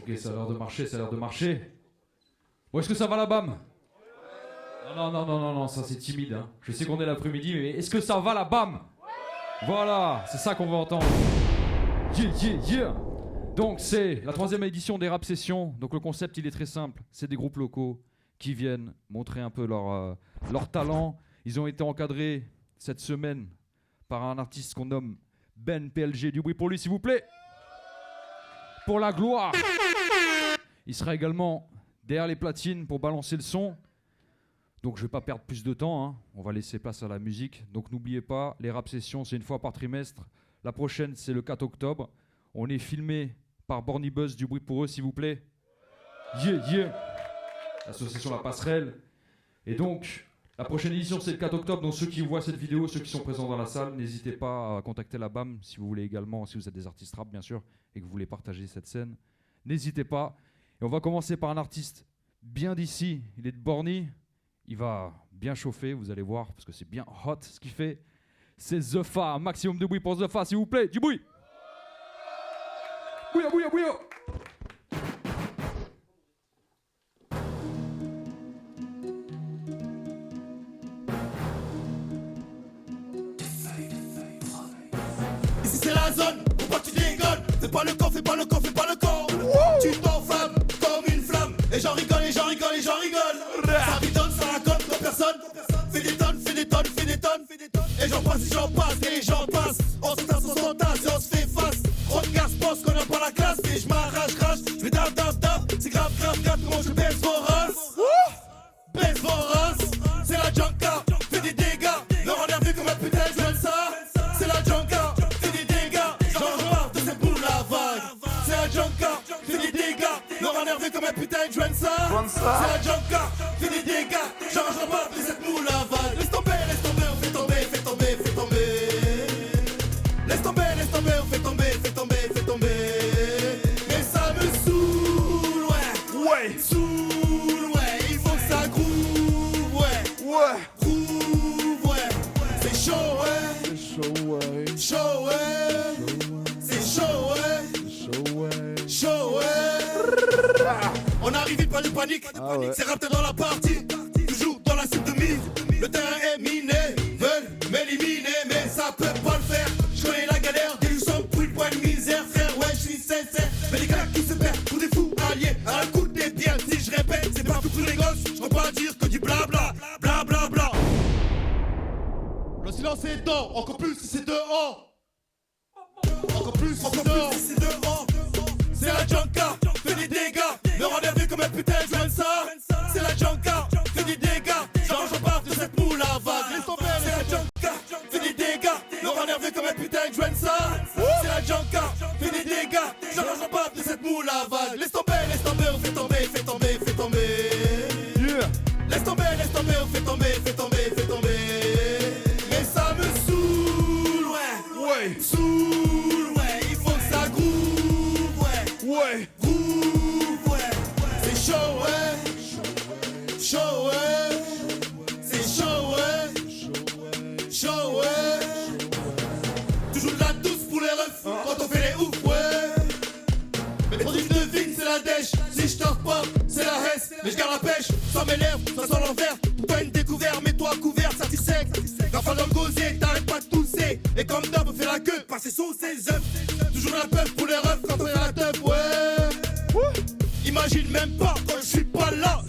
Ok, ça a l'air de marcher, ça a l'air de marcher. Bon, est-ce que ça va la BAM? Non, ça c'est timide. Hein. Je sais qu'on est l'après-midi, mais est-ce que ça va la BAM? Voilà, c'est ça qu'on veut entendre. Yeah. Donc c'est la 3e édition des Rap Sessions. Donc le concept il est très simple. C'est des groupes locaux qui viennent montrer un peu leur talent. Ils ont été encadrés cette semaine par un artiste qu'on nomme Ben PLG. Du bruit pour lui s'il vous plaît. Pour la gloire. Il sera également derrière les platines pour balancer le son. Donc je vais pas perdre plus de temps, hein. On va laisser place à la musique. Donc n'oubliez pas, les Rap Sessions, c'est une fois par trimestre. La prochaine, c'est le 4 octobre. On est filmé par Borny Buzz, du bruit pour eux, s'il vous plaît. Yeah. L'association La Passerelle. Et donc, la prochaine édition, c'est le 4 octobre. Donc ceux qui voient cette vidéo, ceux qui sont présents dans la salle, n'hésitez pas à contacter la BAM si vous voulez également, si vous êtes des artistes rap, bien sûr, et que vous voulez partager cette scène. N'hésitez pas. Et on va commencer par un artiste bien d'ici. Il est de Borny. Il va bien chauffer, vous allez voir, parce que c'est bien hot ce qu'il fait. C'est The Fa, un maximum de bruit pour The Fa, s'il vous plaît, du bruit. Bouya. Ici c'est la zone, faut pas que tu dégonnes. Fais pas le camp. Tu t'enflammes comme une flamme. Et j'en rigole. Ça bidonne, ça raconte comme personne. Fais des tonnes. Et j'en passe, et les gens passent. On se tasse, et on se fait face. Trop de gars pense qu'on a pas la classe. Mais je m'arrache, je vais dab. C'est grave, comment je baisse vos races. C'est la junka, fais des dégâts. Leur en vu comme un putain, je donne ça. C'est la junka, fais des dégâts. J'en marre de cette boule la vague. C'est la junka, fais des dégâts. Leur en vu comme un putain, je donne ça. C'est la junka, fais des dégâts. J'en marre de cette boule la vague. Laisse tomber, on fait tomber. Laisse tomber, on fait tomber. Mais ça me saoule, ouais. Saoule, ouais. Il faut que ça groove, ouais. Groove, ouais. C'est chaud, ouais. Chaud, ouais. On arrive vite, pas de panique. C'est rapté dans la partie. Toujours dans la cible de mise. Le terrain est miné. Veulent m'éliminer, mais ça peut pas le faire. Je connais la galère, des luçons pour une poigne de misère, frère. Ouais, je suis sincère. Mais les gars qui se perdent pour des fous alliés à la coupe des pierres. Si je répète, c'est pas tout pour les gosses. Je peux pas dire que du blabla. Le silence est dedans, encore plus si c'est dehors. C'est la junka, fais des dégâts. Me rend nerveux comme un putain, je donne ça. C'est la junka, fais des dégâts. J'en pars de cette moule à vague. C'est la junka, fais des dégâts. Me rend nerveux comme un putain, je donne ça. C'est la junka, fais des dégâts. J'en pars de cette moule à vague. Laisse tomber, on fait tomber. Laisse tomber, on fait tomber. Mais ça me saoule, ouais. Saoule, ouais. Il faut que ça groove, ouais. Groove, ouais. C'est chaud, ouais. C'est chaud, ouais. Toujours de la douce pour les refs quand on fait les ouf, ouais. Mes produits de vie, c'est la dèche. Si je tords pas, c'est la hesse. Mais je garde la pêche, ça m'énerve, ça sent l'envers. Pas une découverte, mets-toi couvert, ça t'y sec. Rafale dans le gosier, t'arrêtes pas de tousser. Et comme d'hab, on fait la queue, passer sous ses œufs. Toujours la peuf pour les refs quand on est à la teuf, ouais. Imagine même pas quand je suis pas là.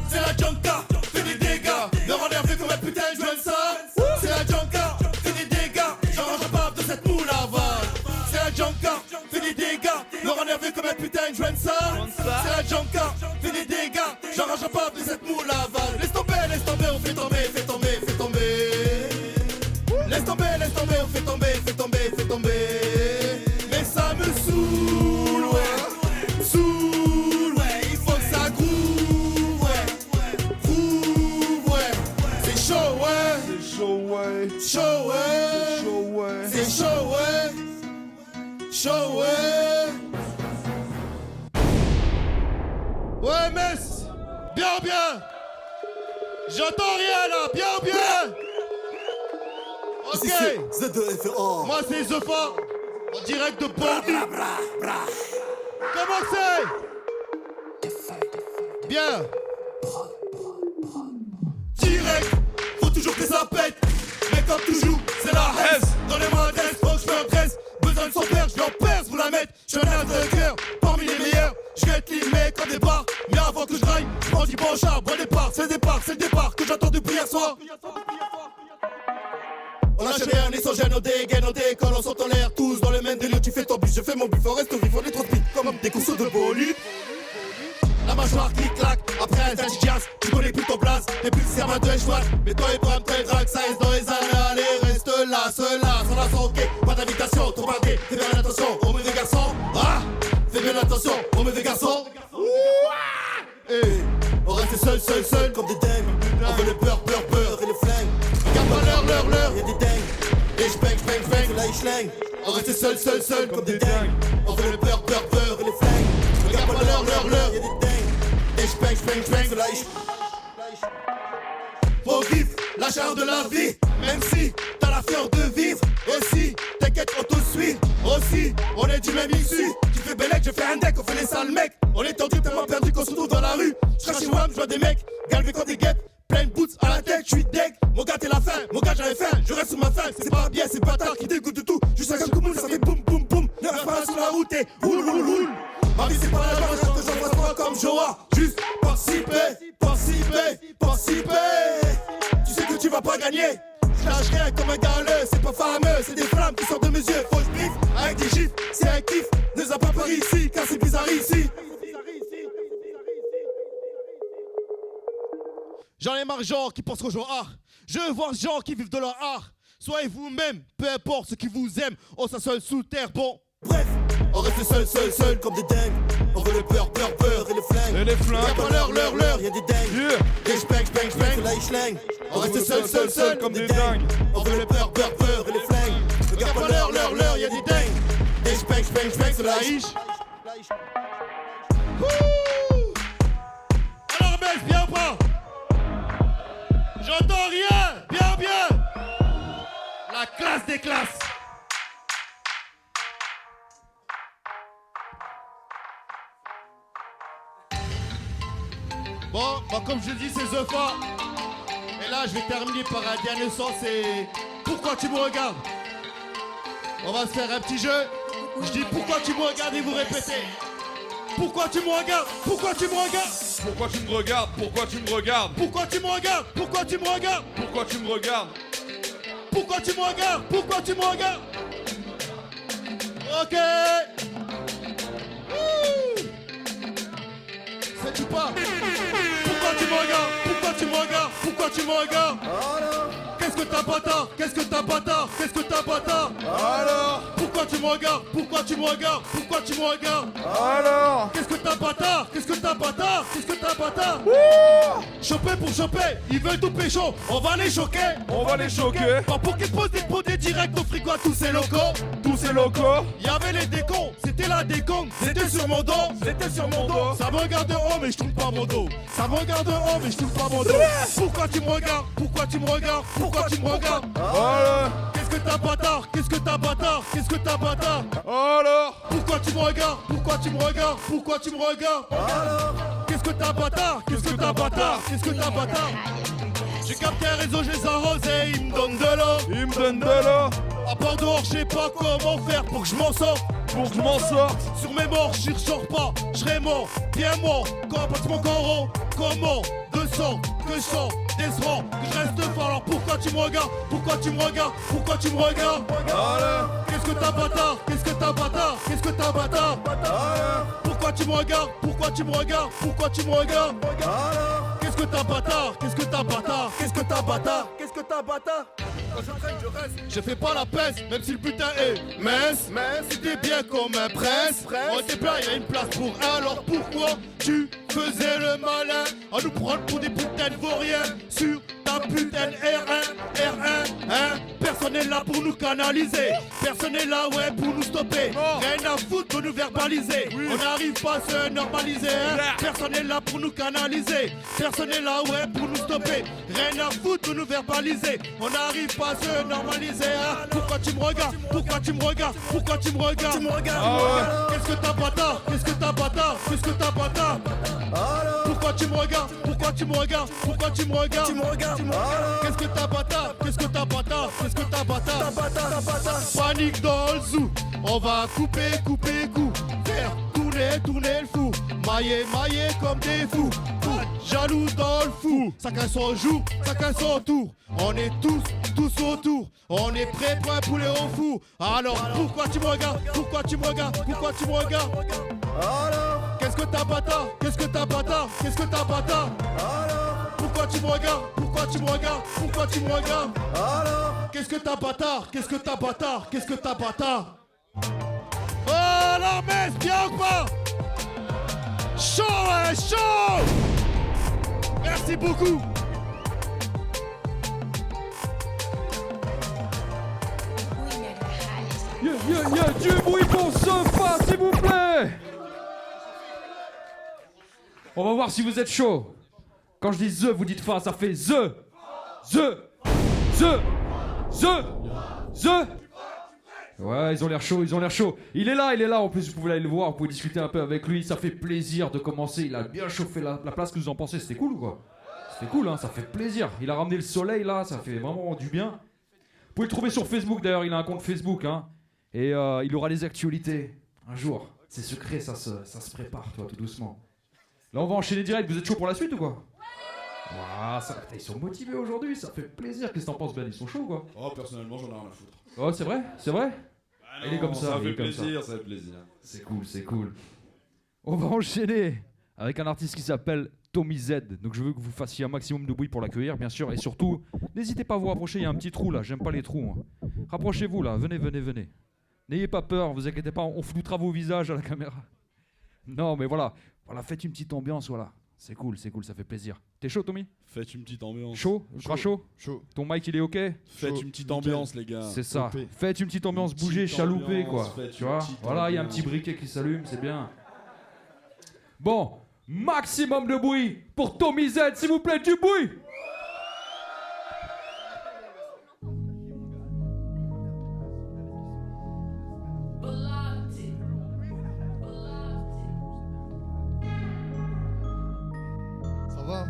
C'est la junka, fais des dégâts. Me rend nerveux comme un putain, je donne ça. C'est la junka, fais des dégâts. J'en pas de cette moule à vague. C'est la junka, fais des dégâts. Me rend nerveux comme un putain, je donne ça. C'est la junka, fais des dégâts. J'en pas de cette moule à vague. Laisse tomber, on fait tomber. Laisse tomber, on fait tomber. Mais ça me saoule, ouais. Saoule, ouais. Il faut que ça groove, ouais. Groove, ouais. C'est chaud, ouais. C'est chaud, ouais. Ouais, mess. Bien. J'entends rien là, bien. Ok. Z2FA. Moi c'est The Fa, en direct de Bordeaux. Comment c'est? Bien. Direct, faut toujours que ça pète. Mais comme toujours, c'est la haine. Dans les mains d'Est, faut que je me redresse. Besoin de son père, je vais en perce, vous la mettre. Je suis un as de cœur, parmi les meilleurs. Je vais être limé comme des bars. Mais avant que je raille, je prends du bon char. Bon départ, c'est le départ que j'attends depuis hier soir. On lâche rien, ni sans gêne, on dégaine, on décolle, on saute en l'air. Tous dans le même délire, tu fais ton but, je fais mon but. Faut rester vif, on est trop speed, comme des courses de bolide. La mâchoire qui claque, après un tâche jazz, tu connais plus ton place, t'es plus le serveur de échouade. Mais toi et Bram, t'es drague, ça reste dans les années, allez, reste là, cela, sans la ok, pas d'invitation, trop marqué, fais bien attention, au mauvais garçon, ah, fais bien attention, au mauvais garçon. Hey, on reste seul, comme des dingues, on veut le peur, et le flingue. Regarde pas l'heure, y'a des dingues, et j'bang, c'est là, j'schling. On reste seul, comme des dingues, on veut le peur, et le flingue. Regarde pas l'heure, y'a des dingues, et j'bang, c'est là, faut vivre la chaleur de la vie, même si t'as la fleur de vivre. Aussi, t'inquiète, on te suit. Aussi, on est du même issue. Tu fais bellec, je fais un deck, on fait les sales mecs. On est tendu, tellement perdu qu'on se trouve dans la rue. J'crache chez Wam, j'vois des mecs, galvés comme des guêpes. Plein de boots à la tête, j'suis deg. Mon gars, t'es la fin, mon gars, j'avais faim. Je reste sous ma faim, c'est pas bien, c'est bâtard qui dégoûte de tout. Juste un comme ça fait boum, boum, boum. Ne reste pas sur la route et roule. Ma vie, c'est pas la joie, que j'en fasse pas comme Joa. Juste participer. Tu sais que tu vas pas gagner. Je lâche rien comme un galeux, c'est pas fameux, c'est des flammes qui sortent de mes yeux. Faut que je briefe avec des gifs, c'est un kiff. Ne zappe pas par ici, car c'est bizarre ici. J'en ai marre gens qui pensent qu'aux gens art. Je veux voir gens qui vivent de leur art. Soyez vous-même, peu importe ce qui vous aime. On s'assole sous terre, bon. Bref, on reste seul comme des dingues. On veut le peur et le flingue. Regarde pas l'heure, y'a des dingues. Et j'bang, c'est là, j'schling. On reste seul comme des dingues. On veut le peur et le flingue. Regarde pas l'heure, y'a des dingues. Et j'bang, c'est là, alors baisse, bien ou pas? J'entends rien, bien. La classe des classes. Bon, comme je dis, c'est The Fa. Et là, je vais terminer par un dernier son, c'est pourquoi tu me regardes. On va se faire un petit jeu. Je dis pourquoi tu me regardes et vous répétez. Pourquoi tu me regardes? Pourquoi tu me regardes? Pourquoi tu me regardes? Pourquoi tu me regardes? Pourquoi tu me regardes? Pourquoi tu me regardes? Pourquoi tu me regardes? Pourquoi tu me regardes? Pourquoi tu me regardes? Ok. C'est-tu pas? Pourquoi tu me regardes? Pourquoi tu me regardes? Pourquoi tu me regardes? Qu'est-ce que t'as bâtard? Qu'est-ce que t'as bâtard? Qu'est-ce que t'as bâtard? Alors? Pourquoi tu me regardes? Pourquoi tu me regardes? Pourquoi tu me regardes? Alors? Qu'est-ce que t'as bâtard? Qu'est-ce que t'as bâtard? Qu'est-ce que t'as bâtard? Choper pour choper, ils veulent tout pécho, on va les choquer. On va les choquer. Pas pour qu'ils posent des pots direct au frigo à tous ces locaux. Tous ces locaux. Y'avait les décons, c'était la déconne, c'était sur mon dos. C'était sur mon dos. Ça me regarde de haut mais je tourne pas mon dos. Ça me regarde de haut mais je tourne pas mon dos. Pourquoi tu me regardes? Pourquoi tu me regardes? Pourquoi tu me regardes? Alors? Qu'est-ce que t'as bâtard? Qu'est-ce que t'as bâtard? Qu'est-ce que t'as bâtard? Alors? Pourquoi tu me regardes? Pourquoi tu me regardes? Pourquoi tu me regardes? Qu'est-ce que t'as bâtard? Qu'est-ce que t'as bâtard? Qu'est-ce que t'as bâtard? J'ai capté un réseau, je les arrose et ils me donnent de l'eau. Il me donne de l'eau. À part dehors, je sais pas comment faire pour que je m'en sorte. Pour que je m'en sorte. Sur mes morts, j'y ressors pas, je serai mort, bien mort. Quand on passe mon corps, comment? De sang, que je sens, décevant, que je reste fort. Alors pourquoi tu me regardes? Pourquoi tu me regardes? Pourquoi tu me regardes? Alors? Qu'est-ce que t'as bâtard? Qu'est-ce que t'as bâtard? Qu'est-ce que t'as bâtard? Alors? Pourquoi tu me regardes? Pourquoi tu me regardes? Pourquoi tu me regardes? Alors? Qu'est-ce que t'as bâtard? Qu'est-ce que t'as bâtard? Qu'est-ce que t'as bâtard? Qu'est-ce que t'as bâtard? Quand je traîne, je reste. Je fais pas la peste, même si le butin est mince. Si t'es bien comme un prince, on t'es plein, y'a une place pour un. Alors pourquoi tu faisais le malin à nous prendre pour des putains de vauriens sur ta putain de R1, hein? Personne n'est là pour nous canaliser. Personne n'est là, ouais, pour nous stopper. Rien à foutre de nous verbaliser. On n'arrive pas à se normaliser, hein? Personne n'est là pour nous canaliser. Personne n'est là, ouais, pour nous stopper. Rien à foutre de nous verbaliser. On n'arrive pas à se normaliser, hein? Pourquoi tu me regardes? Pourquoi tu me regardes? Pourquoi tu me regardes? Ah ouais. Qu'est-ce que t'as bâtard? Qu'est-ce que t'as qu'est-ce que t'as bâtard? Alors, Pourquoi tu me regardes? Pourquoi tu me regardes? Pourquoi tu me regardes? tu me regardes. Alors, Qu'est-ce que t'as bâtard? Qu'est-ce que t'as bâtard? Qu'est-ce que t'as bâtard? ta bata. Panique dans le zoo. On va couper coup. Faire tourner le fou. Mailler comme des fous. Jaloux dans le fou. Chacun son jour, chacun son tour. On est tous autour. On est prêt pour un poulet au fou. Alors pourquoi tu me regardes? Pourquoi tu me regardes? Pourquoi tu me regardes? Alors, Qu'est-ce que t'as bâtard? Qu'est-ce que t'as bâtard? Qu'est-ce que t'as bâtard? alors, Pourquoi tu me regardes? Pourquoi tu me regardes? Pourquoi tu me regardes? alors. Qu'est-ce que t'as bâtard? Qu'est-ce que t'as bâtard? Qu'est-ce que t'as bâtard? Oh la messe, bien ou pas? Chaud, ouais, chaud! Merci beaucoup! Du bruit pour Sofa, s'il vous plaît. On va voir si vous êtes chaud. Quand je dis the, vous dites fa, ça fait the. Ouais, ils ont l'air chauds. Il est là, en plus vous pouvez aller le voir, vous pouvez discuter un peu avec lui, ça fait plaisir de commencer, il a bien chauffé la place, que vous en pensez, c'était cool ou quoi? C'était cool, hein, ça fait plaisir, il a ramené le soleil là, ça fait vraiment du bien. Vous pouvez le trouver sur Facebook d'ailleurs, il a un compte Facebook, hein, et il aura les actualités un jour, c'est secret, ça se prépare, toi, tout doucement. Là on va enchaîner direct, vous êtes chaud pour la suite ou quoi? Ouah, ils sont motivés aujourd'hui, ça fait plaisir, qu'est-ce que t'en penses Ben, ils sont chauds quoi? Oh, personnellement, j'en ai rien à foutre. Oh, c'est vrai? Ah Il est comme ça, ça il est fait comme plaisir, ça fait plaisir. C'est cool. On va enchaîner avec un artiste qui s'appelle Tommy Z. Donc je veux que vous fassiez un maximum de bruit pour l'accueillir, bien sûr. Et surtout, n'hésitez pas à vous rapprocher, il y a un petit trou là, j'aime pas les trous. Moi. Rapprochez-vous là, venez. N'ayez pas peur, vous inquiétez pas, on floutera vos visages à la caméra. Non mais voilà, faites une petite ambiance, voilà. C'est cool, ça fait plaisir. T'es chaud Tommy? Faites une petite ambiance. Chaud? Ultra chaud? Chaud. Ton mic il est ok? Faites une petite ambiance, les gars. C'est ça. OP. Faites une petite ambiance, bougez, petite chaloupez ambiance, quoi. faites Tu une vois? petite Voilà, il y a un ambiance. petit briquet qui s'allume, c'est bien. Bon, maximum de bruit pour Tommy Z, s'il vous plaît, du bruit! Ça va?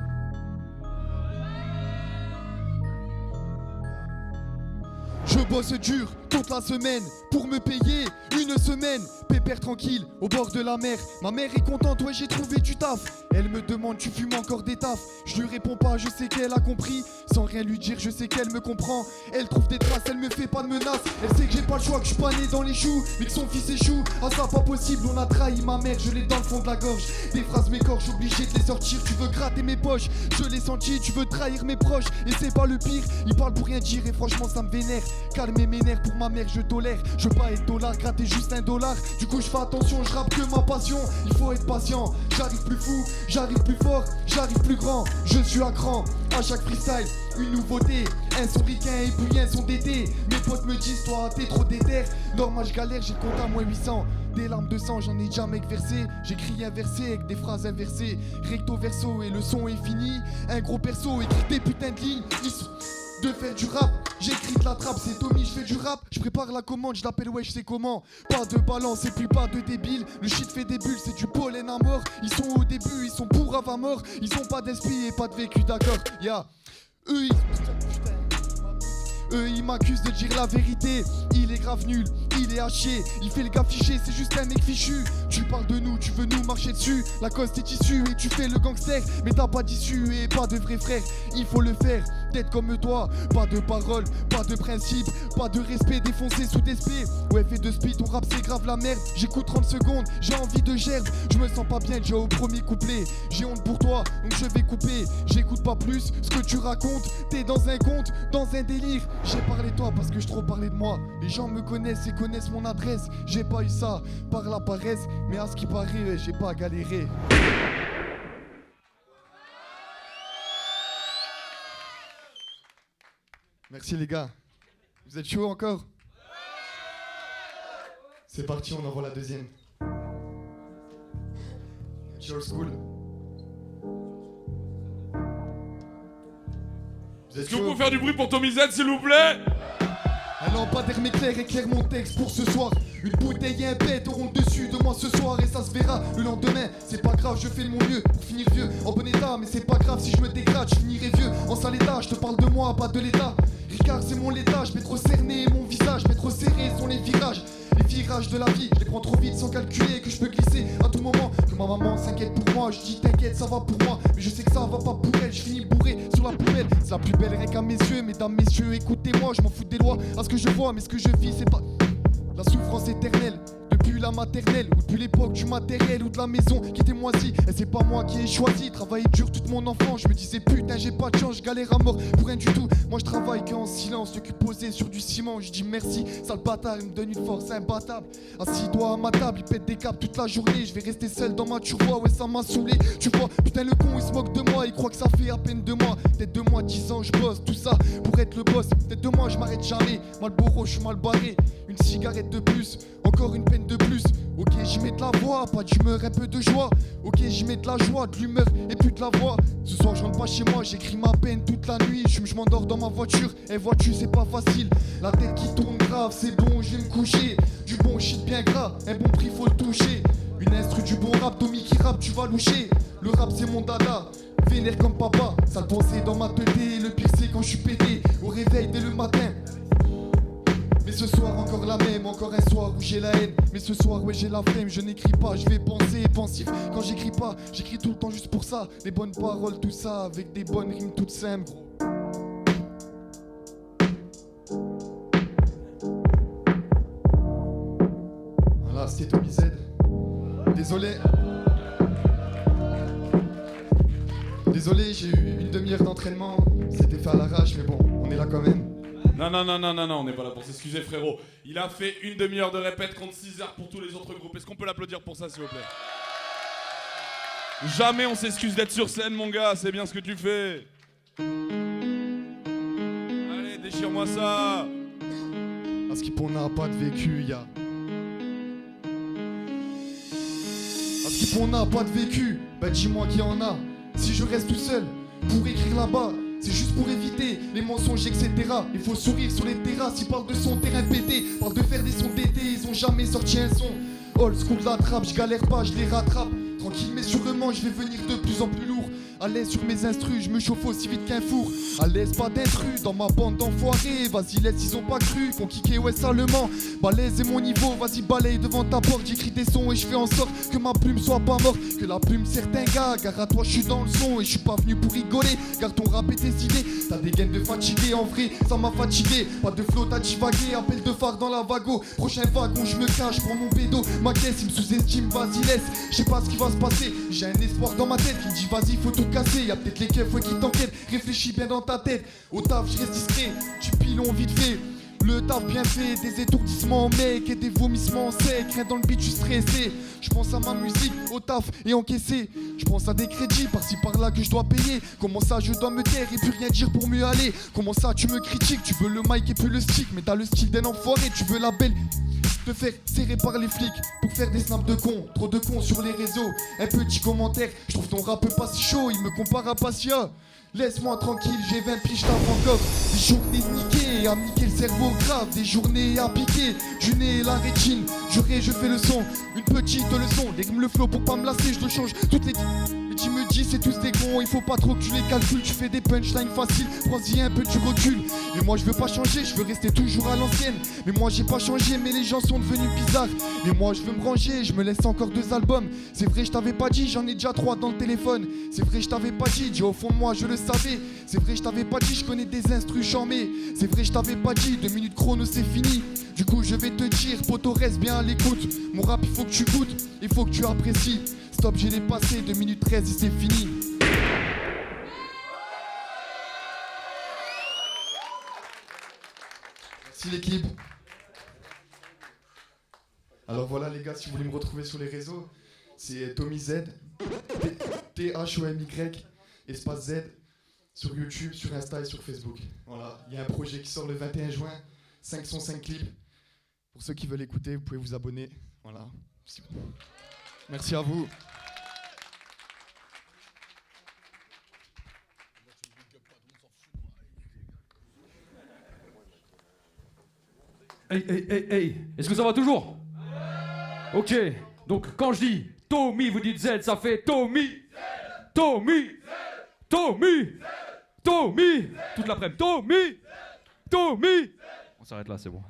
Je bosse dur toute la semaine pour me payer une semaine. Pépère tranquille au bord de la mer. Ma mère est contente, ouais j'ai trouvé du taf. Elle me demande tu fumes encore des tafs. Je lui réponds pas, je sais qu'elle a compris. Sans rien lui dire, je sais qu'elle me comprend. Elle trouve des traces, elle me fait pas de menaces. Elle sait que j'ai pas le choix, que je suis pas né dans les choux, mais que son fils échoue. Ah ça pas possible, on a trahi ma mère, je l'ai dans le fond de la gorge. Des phrases m'écorchent, obligé de les sortir. Tu veux gratter mes poches, je l'ai senti. Tu veux trahir mes proches, et c'est pas le pire. Il parle pour rien dire et franchement ça me vénère. Calmer mes nerfs pour ma mère, je tolère. Je veux pas être dollar, gratter juste $1. Du coup je fais attention, je rappe que ma passion. Il faut être patient, j'arrive plus fou, j'arrive plus fort, j'arrive plus grand. Je suis à cran, à chaque freestyle, une nouveauté. Un son ricain et puis un son d'été. Mes potes me disent toi t'es trop déter. Normal je galère, j'ai le compte à moins 800. Des larmes de sang, j'en ai jamais versé. J'écris un verset avec des phrases inversées. Recto verso et le son est fini. Un gros perso écrit des putains de lignes. De faire du rap, j'écris de la trappe, c'est Tommy, je fais du rap, je prépare la commande, je l'appelle ouais je sais comment. Pas de balance et puis pas de débile, le shit fait des bulles, c'est du pollen à mort. Ils sont au début, ils sont pour à mort, ils ont pas d'esprit et pas de vécu, d'accord, ya. Eux ils m'accusent de dire la vérité. Il est grave nul, il est haché. Il fait le gars fiché, c'est juste un mec fichu. Tu parles de nous, tu veux nous marcher dessus. La cause t'es tissu et tu fais le gangster. Mais t'as pas d'issue et pas de vrai frère. Il faut le faire, d'être comme toi. Pas de parole, pas de principe, pas de respect, défoncé sous des spé. Ouais fait de speed, ton rap c'est grave la merde. J'écoute 30 secondes, j'ai envie de gerbe. Je me sens pas bien déjà au premier couplet. J'ai honte pour toi, donc je vais couper. J'écoute pas plus ce que tu racontes. T'es dans un conte, dans un délire. J'ai parlé de toi parce que je trop parlé de moi. Les gens me connaissent et connaissent mon adresse. J'ai pas eu ça par la paresse, mais à ce qui paraît, j'ai pas galéré. Merci les gars. Vous êtes chaud encore? C'est parti, on envoie la deuxième. Old school. Vous êtes Est-ce que vous chaud? pouvez faire du bruit pour Tommy Z, s'il vous plaît? Un lampadaire m'éclaire, éclaire mon texte pour ce soir. Une bouteille et un bête auront le dessus de moi ce soir et ça se verra le lendemain. C'est pas grave, je fais de mon mieux pour finir vieux en bon état. Mais c'est pas grave si je me dégrade, je finirai vieux en sale état. Je te parle de moi, pas de l'état. Ricard c'est mon laitage, mais trop cerné mon visage, mais trop serré sont les virages. Les virages de la vie, je les prends trop vite sans calculer que je peux glisser à tout moment. Que ma maman s'inquiète pour moi, je dis t'inquiète ça va pour moi. Mais je sais que ça va pas pour elle, je finis bourré sur la poubelle. C'est la plus belle règle à mes yeux, mesdames, messieurs, écoutez-moi. Je m'en fous des lois, à ce que je vois, mais ce que je vis c'est pas la souffrance éternelle. Depuis la maternelle, ou depuis l'époque du matériel ou de la maison qui était moisie. Et c'est pas moi qui ai choisi, travailler dur toute mon enfance. Je me disais putain j'ai pas de chance, je galère à mort pour rien du tout. Moi je travaille qu'en silence, le cul posé sur du ciment. Je dis merci, sale bâtard, il me donne une force imbattable. Assis-toi à ma table, il pète des câbles toute la journée. Je vais rester seul dans ma turbois, ouais ça m'a saoulé. Tu vois, putain le con il se moque de moi, il croit que ça fait à peine 2 mois. Peut-être 2 mois, 10 ans, je bosse, tout ça pour être le boss. Peut-être 2 mois, je m'arrête jamais, Malboro, je suis mal barré. Une cigarette de plus, encore une peine de plus. Ok j'y mets de la voix, pas d'humeur, un peu de joie. Ok j'y mets de la joie, de l'humeur et plus de la voix. Ce soir je rentre pas chez moi, j'écris ma peine toute la nuit. Je m'endors dans ma voiture, et vois-tu c'est pas facile. La tête qui tourne grave, c'est bon je vais me coucher. Du bon shit bien gras, un bon prix faut le toucher. Une instru du bon rap, Tommy qui rappe tu vas loucher. Le rap c'est mon dada, vénère comme papa. Sale pensée dans ma tête, le pire c'est quand je suis pété. Au réveil dès le matin. Mais ce soir encore la même, encore un soir où j'ai la haine. Mais ce soir ouais j'ai la flemme, je n'écris pas, je vais penser pensif. Quand j'écris pas, j'écris tout le temps juste pour ça. Les bonnes paroles, tout ça, avec des bonnes rimes toutes simples gros. Voilà c'était Tommy Z. Désolé. Désolé j'ai eu une demi-heure d'entraînement. C'était fait à l'arrache mais bon, on est là quand même. Non, on n'est pas là pour s'excuser, frérot. Il a fait une demi-heure de répète contre 6 heures pour tous les autres groupes. Est-ce qu'on peut l'applaudir pour ça, s'il vous plaît? Jamais on s'excuse d'être sur scène, mon gars, c'est bien ce que tu fais. Allez, déchire-moi ça. Parce qu'on n'a pas de vécu, y'a. Parce qu'on n'a pas de vécu, bah dis-moi qui en a. Si je reste tout seul pour écrire là-bas, c'est juste pour éviter les mensonges, etc. Il faut sourire sur les terrasses, ils parlent de son terrain pété, parlent de faire des sons d'été, ils ont jamais sorti un son. Old school la trappe, je galère pas, je les rattrape. Tranquille mais sûrement, je vais venir de plus en plus lourd. À l'aise sur mes instrus, je me chauffe aussi vite qu'un four. À l'aise pas d'intrus, dans ma bande d'enfoirés. Vas-y laisse, ils ont pas cru qu'on kické ouais salement. Balèze est mon niveau, vas-y balaye devant ta porte. J'écris des sons et je fais en sorte que ma plume soit pas morte. Que la plume certains gars, gare à toi je suis dans le son. Et je suis pas venu pour rigoler, car ton rap est tes idées. T'as des gaines de fatigué, en vrai ça m'a fatigué. Pas de flotte à divaguer, appel de phare dans la vago. Prochain wagon je me cache, prends mon bédo. Ma caisse il me sous-estime, vas-y laisse. Je sais pas ce qui va se passer, j'ai un espoir dans ma tête qui me dit vas-y faut tout casser. Y'a peut-être les keufs qui t'enquêtent, réfléchis bien dans ta tête. Au taf je reste discret, tu pilon vite fait. Le taf bien fait, des étourdissements mec et des vomissements secs. Rien dans le beat, je suis stressé. Je pense à ma musique, au taf et encaisser. Je pense à des crédits par-ci par-là que je dois payer. Comment ça je dois me taire et plus rien dire pour mieux aller. Comment ça tu me critiques, tu veux le mic et plus le stick. Mais t'as le style d'un enfoiré, tu veux la belle. Te faire serrer par les flics pour faire des snaps de cons. Trop de cons sur les réseaux. Un petit commentaire, je trouve ton rap pas si chaud. Il me compare à Passia. Laisse-moi tranquille, j'ai 20 piges tape encore. Des journées niquées, à me niquer le cerveau grave. Des journées à piquer, du nez et la rétine. Juré, je fais le son, une petite leçon. Dès que me le flow pour pas me lasser, je le change toutes les... Mais tu me dis c'est tous des cons, il faut pas trop que tu les calcules. Tu fais des punchlines faciles, prends-y un peu du recul. Mais moi je veux pas changer, je veux rester toujours à l'ancienne. Mais moi j'ai pas changé, mais les gens sont devenus bizarres. Mais moi je veux me ranger, je me laisse encore 2 albums. C'est vrai je t'avais pas dit, j'en ai déjà 3 dans le téléphone. C'est vrai je t'avais pas dit, dis au fond de moi je le savais. C'est vrai je t'avais pas dit, je connais des instrus charmés. C'est vrai je t'avais pas dit, 2 minutes chrono c'est fini. Du coup je vais te dire, poto reste bien à l'écoute. Mon rap il faut que tu goûtes, il faut que tu apprécies. Stop j'ai dépassé, 2 minutes 13 et c'est fini. Merci l'équipe. Alors voilà les gars, si vous voulez me retrouver sur les réseaux, c'est Tommy Z, T-H-O-M-Y, espace Z, sur YouTube, sur Insta et sur Facebook. Voilà, il y a un projet qui sort le 21 juin, 5 sons, 5 clips. Pour ceux qui veulent écouter, vous pouvez vous abonner. Voilà. Merci à vous. Hey, est-ce que ça va toujours? Ok, donc quand je dis Tommy, vous dites Z, ça fait Tommy. Tommy. Tommy. Tommy. Toute l'après-midi. Tommy. Tommy. On s'arrête là, c'est bon.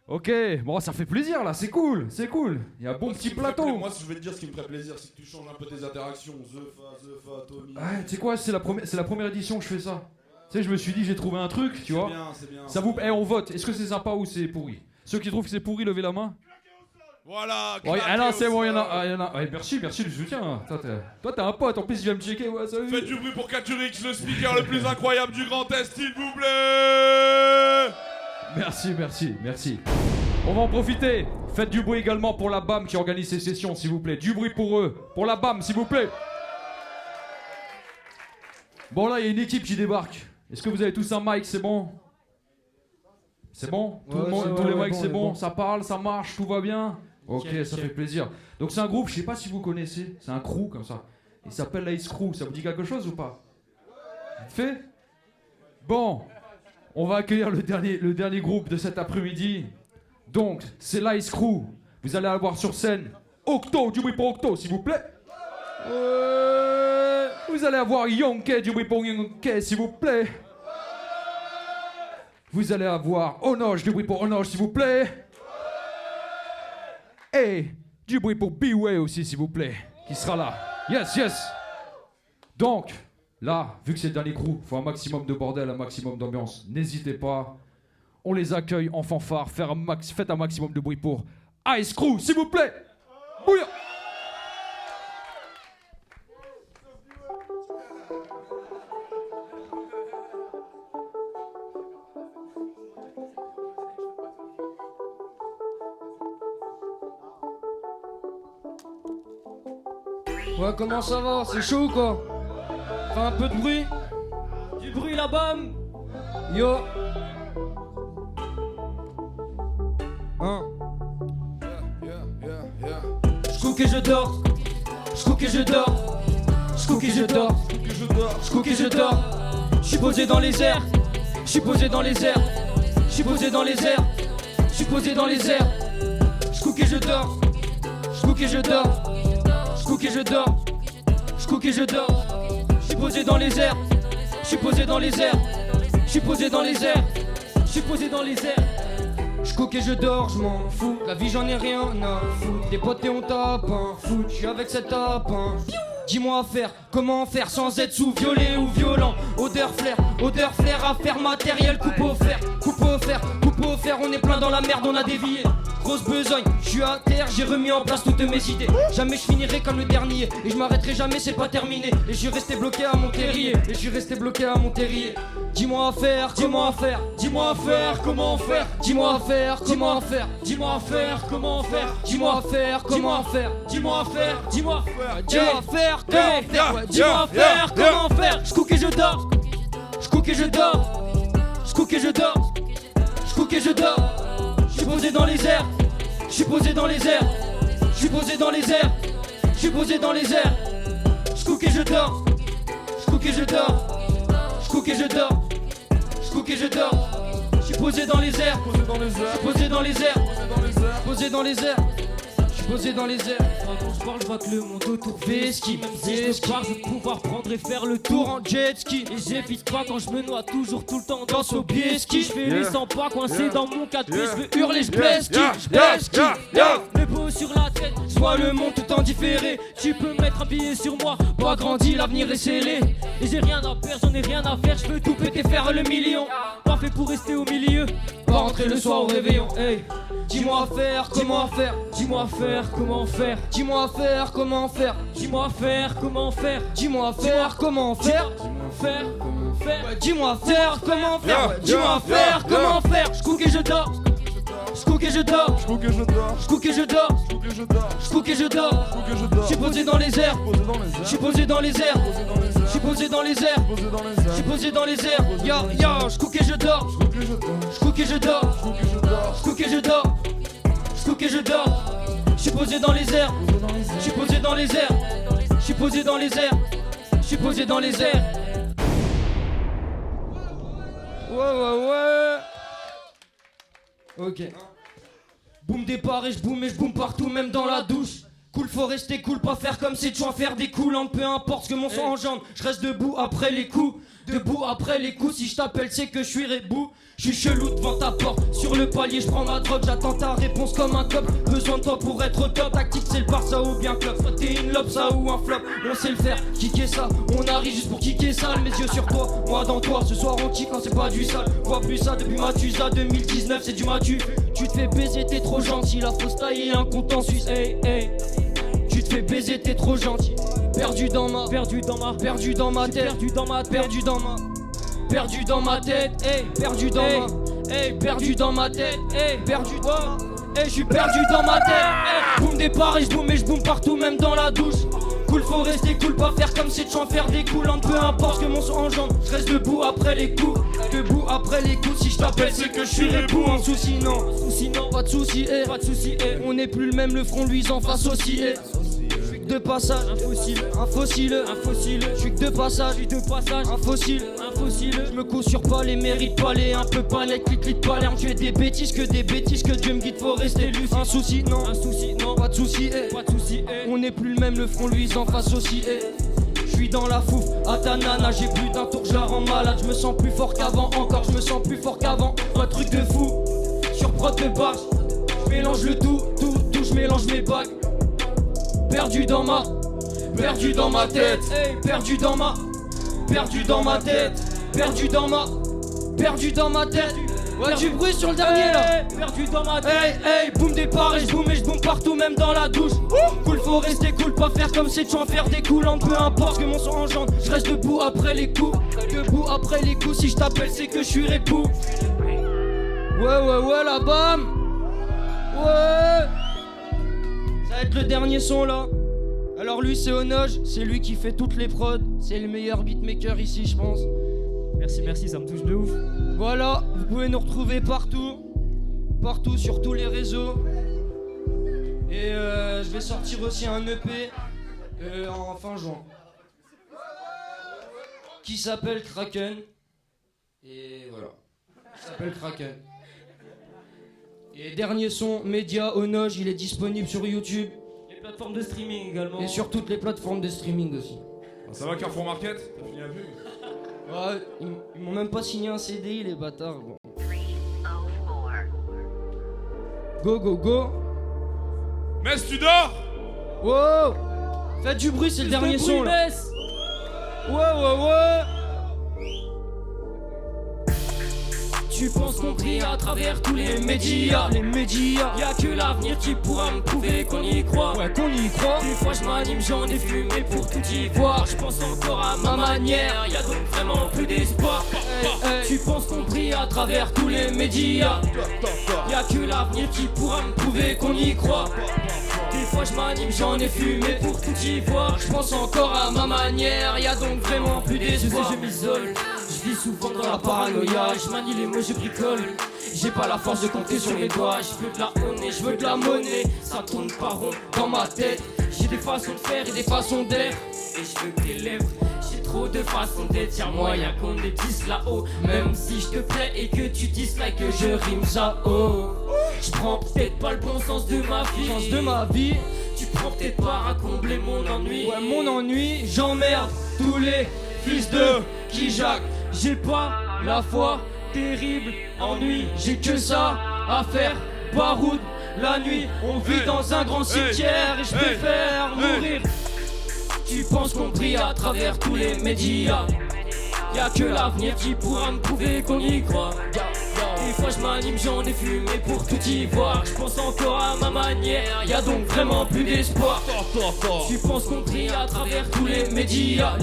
Ok, bon, ça fait plaisir là, c'est cool, c'est cool. Il y a un bon petit plateau. Moi, si je vais te dire ce qui me ferait plaisir, c'est que tu changes un peu tes interactions. The Fa, Tommy. Ouais, tu sais quoi, c'est la première édition que je fais ça. Tu sais, je me suis dit, j'ai trouvé un truc, tu vois. C'est bien. Ça vous, on vote. Est-ce que c'est sympa ou c'est pourri? Ceux qui trouvent que c'est pourri, levez la main. Voilà. Ouais, ah non, c'est bon, il y en a. Ouais, merci du soutien. Toi, t'es un pote. En plus, je viens me checker. Ouais, salut. Faites du bruit pour Katurix, le speaker le plus incroyable du Grand Est, s'il vous plaît. Merci. On va en profiter. Faites du bruit également pour la BAM qui organise ces sessions, s'il vous plaît. Du bruit pour eux. Pour la BAM, s'il vous plaît. Bon, là, il y a une équipe qui débarque. Est-ce que vous avez tous un mic? C'est bon? C'est bon? Tout le monde, tous les mics, c'est bon? Ça parle, ça marche, tout va bien? Ok, ça fait plaisir. Donc, c'est un groupe, je sais pas si vous connaissez. C'est un crew comme ça. Il s'appelle l'Ice Crew. Ça vous dit quelque chose ou pas? Vite fait? Bon. On va accueillir le dernier groupe de cet après-midi. Donc, c'est l'Ice Crew. Vous allez avoir sur scène Octo, du bruit pour Octo, s'il vous plaît. Vous allez avoir Yonke, du bruit pour Yonke, s'il vous plaît. Vous allez avoir Onoge, du bruit pour Onoge, s'il vous plaît. Et du bruit pour B-Way aussi, s'il vous plaît, qui sera là. Yes. Donc, là, vu que c'est le dernier crew, faut un maximum de bordel, un maximum d'ambiance. N'hésitez pas. On les accueille en fanfare. Faites un maximum de bruit pour Ice Crew, s'il vous plaît. Bouillard. Ouais, comment ça va? C'est chaud ou quoi? Fais un peu de bruit. Du bruit, la BAM. Yo. J'cook et je dors. J'cook et je dors. J'cook et je dors. J'cook et je dors. J'suis posé dans les airs. J'suis posé dans les airs. J'suis posé dans les airs. J'suis posé dans les airs. J'cook et je dors. J'cook et je dors. J'cook et je dors. J'cook et je dors. J'suis posé dans les airs. J'suis posé dans les airs. J'suis posé dans les airs. J'suis posé dans les airs. J'cook et je dors, j'm'en fous. La vie j'en ai rien à foutre. Des potes et on tape un foot. J'suis avec cette tape un. Dis-moi à faire, comment faire sans être sous violet ou violent. Odeur flair, affaire matériel. Coupe au fer, on est plein dans la merde, on a dévié. Grosse besogne, je suis à terre, j'ai remis en place toutes mes idées. Jamais je finirai comme le dernier, et je m'arrêterai jamais, c'est pas terminé. Et je suis resté bloqué à mon terrier, Dis-moi à faire, dis-moi à faire, dis-moi à faire, comment faire. Dis-moi à faire, comment faire. Dis-moi à faire, comment faire. Dis-moi à faire, comment faire. Dis-moi à faire, dis-moi à faire, comment faire. Dis-moi à faire, comment faire. J'cook et je dors. J'cook et je dors. J'cook et je dors. J'cook et je dors. J'suis posé dans les airs. J'suis posé dans les airs. J'suis posé dans les airs. J'suis posé dans les airs. J'cook et je dors. J'cook et je dors. J'cook et je dors. J'cook et je dors. J'suis posé dans les airs. J'suis posé dans les airs. Posé dans les airs. J'suis posé dans les airs. Quand je parle, je vois que le monde autour fait ski. Même si je me pars, je vais pouvoir prendre et faire le tour en jet ski. Et j'évite pas quand je me noie, toujours tout le temps dans au pied ski. Je fais les 100 pas coincé dans mon 4 pieds. Je veux hurler, je blesse qui. Le beau sur la tête, je vois le monde tout en différé. Tu peux mettre un billet sur moi, pas grandi, l'avenir est scellé. Et j'ai rien à perdre, j'en ai rien à faire. Je veux tout péter, faire le million. Pas fait pour rester au milieu, pas rentrer le soir au réveillon. Hey, dis-moi à faire, comment faire. Dis-moi à faire, comment faire. Dis-moi à faire, comment faire. Dis-moi à faire, comment faire. Dis-moi à faire, comment faire. Dis-moi à faire, comment faire. Dis-moi à faire, comment faire. J'cook et je dors. J'cook et je dors. J'cook et je dors. J'cook et je dors. J'cook et je dors. J'suis posé dans les airs. J'suis posé dans les airs. J'suis posé dans les airs. J'suis posé dans les airs. Yo, j'cook et je dors. J'cook et je dors. J'cook et je dors. J'cook et je dors. J'suis posé dans les airs. J'suis posé dans les airs. J'suis posé dans les airs. J'suis posé dans les airs. Ouais. Ok. Boum départ et je boum partout, même dans la douche. Cool, faut rester cool, pas faire comme c'est tuant, faire des coulantes, peu importe ce que mon sang engendre. Je reste debout après les coups, debout après les coups. Si je t'appelle, c'est que je suis rebou. Je suis chelou devant ta porte, sur le palier je prends ma drogue. J'attends ta réponse comme un cop. Besoin de toi pour être au top. Tactique c'est le Barça ou bien club. Soit t'es une lobe ça ou un flop. On sait le faire, kicker ça. On arrive juste pour kicker ça. Mes yeux sur toi, moi dans toi. Ce soir on kick quand c'est pas du sale. Vois plus ça depuis Mathusa 2019 c'est du matu. Tu te fais baiser t'es trop gentil. La fausse taille et un compte en Suisse. Hey hey. Tu te fais baiser t'es trop gentil. Perdu dans ma tête, perdu dans ma tête, perdu dans ma tête, hey, perdu dans ma, hey, perdu dans ma tête, hey, perdu dans ma, hey, je suis perdu dans ma tête, hey. Boum départ et je boum partout, même dans la douche. Cool, faut rester cool, pas faire comme c'est de faire des coulantes, peu importe ce que mon son engendre. Je reste debout après les coups, debout après les coups. Si je t'appelle, c'est que je suis rebou. Un souci non, pas de souci, eh, pas de souci, eh. On n'est plus le même, le front luisant face aussi, eh. De passage, un fossile, je suis que de passage, un fossile, je me couche sur pas les mérites pas les un peu pas les clic pas l'air, tu es des bêtises que Dieu me guide, faut rester lucide. Un souci non, pas de souci, on n'est plus le même, le front luisant face aussi, je suis dans la fouf, à ta nana, j'ai plus d'un tour, je la rends malade, je me sens plus fort qu'avant, encore je me sens plus fort qu'avant, un truc de fou, sur prod de barge, je mélange le tout, je mélange mes bagues. Perdu dans ma tête, hey, perdu dans ma tête, perdu dans ma tête. Ouais, du bruit sur le dernier là. Perdu dans ma tête. Hey, boum départ et je boum partout, même dans la douche. Cool, faut rester cool, pas faire comme c'est de faire des coulantes, peu importe ce que mon son engendre. Je reste debout après les coups, Si je t'appelle, c'est que je suis rebou. Ouais, la bam. Ouais. Ça va être le dernier son là. Alors lui c'est Onoge, c'est lui qui fait toutes les prods. C'est le meilleur beatmaker ici je pense. Merci, ça me touche de ouf. Voilà, vous pouvez nous retrouver partout sur tous les réseaux. Et je vais sortir aussi un EP en fin juin qui s'appelle Kraken. Et voilà, qui s'appelle Kraken. Et dernier son, Média, Onoge, il est disponible sur YouTube. Les plateformes de streaming également. Et sur toutes les plateformes de streaming aussi. Ça va Carrefour Market? T'as fini la pub? Ouais, ils m'ont même pas signé un CDI les bâtards. Bon. Go. Mess, tu dors? Wow. Faites du bruit, c'est le dernier son là. Ouais. Tu penses qu'on brille à travers tous les médias. Y'a que l'avenir qui pourra me prouver qu'on y croit. Ouais, qu'on y croit. Des fois je m'anime, j'en ai fumé pour tout y voir. Je pense encore à ma manière, y'a donc vraiment plus d'espoir. Tu penses qu'on brille à travers tous les médias. Y'a que l'avenir qui pourra me prouver qu'on y croit. Des fois je m'anime, j'en ai fumé pour tout y voir. Je pense encore à ma manière, y'a donc vraiment plus d'espoir. Je m'isole. Je vis souvent dans la paranoïa, je manie les mots, je bricole. J'ai pas la force de compter sur mes doigts. Je veux de la monnaie, je veux de la monnaie. Ça tourne pas rond dans ma tête. J'ai des façons de faire et des façons d'être. Et je veux que tes lèvres, j'ai trop de façons d'être. Y'a moyen qu'on les dise là-haut. Même si je te plais et que tu dislikes que je rime Zao. Je prends peut-être pas le bon sens de ma vie. Tu prends peut-être part à combler mon ennui. Ouais, mon ennui, j'emmerde tous les fils de qui Jacques. J'ai pas la foi, terrible ennui. J'ai que ça à faire, baroud la nuit. On vit dans un grand cimetière et je préfère mourir. Tu penses qu'on brille à travers tous les médias. Y'a que l'avenir qui pourra me prouver qu'on y croit. Des fois je m'anime, j'en ai fumé pour tout y voir. Je pense encore à ma manière, y'a donc vraiment plus d'espoir. Tu penses qu'on brille à travers tous les médias.